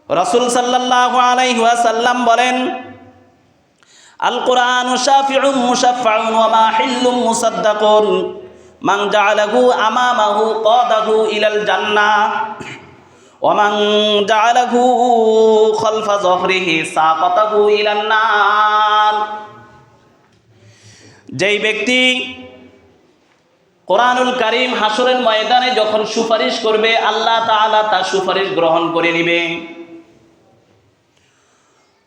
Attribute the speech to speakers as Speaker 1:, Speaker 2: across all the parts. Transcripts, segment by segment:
Speaker 1: রাসূল সাল্লাল্লাহু আলাইহি ওয়াসাল্লাম বলেন, আল কুরআনু শাফিউম মুশাফফাউন ওয়া মাহিল্লুম মুসাদ্দাকুন মান জাআলাহু আমামাহু কাদাহু ইলাল জান্নাহ ওয়া মান জাআলাহু খালফা যহরিহি সাকাতাহু ইলান নার। যেই ব্যক্তি কোরআনুল কারীম হাসরের ময়দানে যখন সুপারিশ করবে, আল্লাহ তাআলা তার সুপারিশ গ্রহণ করে নেবে।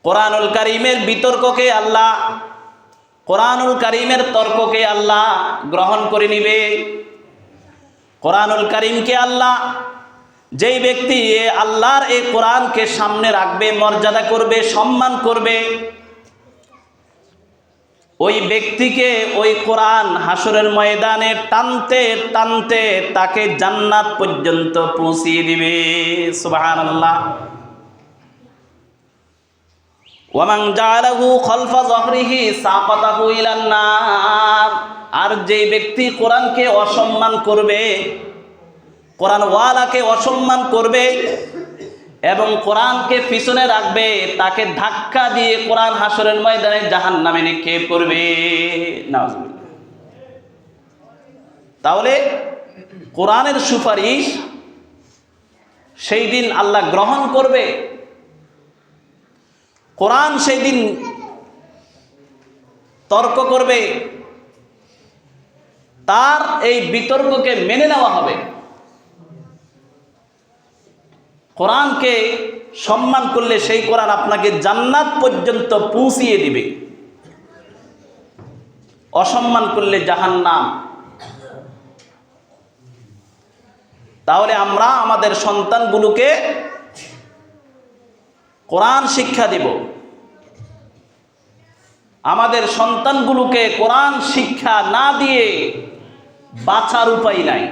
Speaker 1: কোরআনুল কারীমের বিতর্ককে আল্লাহ, কোরআনুল কারীমের তর্ককে আল্লাহ গ্রহণ করে নেবে। কোরআনুল কারীমকে আল্লাহ, যেই ব্যক্তি আল্লাহর এই কোরআনকে সামনে রাখবে, মর্যাদা করবে, সম্মান করবে, ওই ব্যক্তিকে ওই কোরআন হাসরের ময়দানে টানতে টানতে তাকে জান্নাত পর্যন্ত পৌঁছিয়ে দিবে। সুবহানাল্লাহ। ওয়া মান জাআলাহু খালফা যহরিহি সাকাতাহু ইলান নার। আর যেই ব্যক্তি কোরআনকে অসম্মান করবে, কোরআনওয়ালাকে অসম্মান করবে এবং কোরআনকে পিছনে রাখবে, তাকে ধাক্কা দিয়ে কোরআন হাসরের ময়দানে জাহান্নামে নিক্ষেপ করবে। নাউজুবিল্লাহ। তাহলে কোরআনের সুপারিশ সেই দিন আল্লাহ গ্রহণ করবে। কোরআন সেই দিন তর্ক করবে, তার এই বিতর্ককে মেনে নেওয়া হবে। কোরআনকে সম্মান করলে সেই কোরআন আপনাকে জান্নাত পর্যন্ত পৌঁছিয়ে দিবে, অসম্মান করলে জাহান্নাম। তাহলে আমরা আমাদের সন্তানগুলোকে কোরআন শিক্ষা দেব। আমাদের সন্তানগুলোকে কোরআন শিক্ষা না দিয়ে বাঁচার উপায় নাই।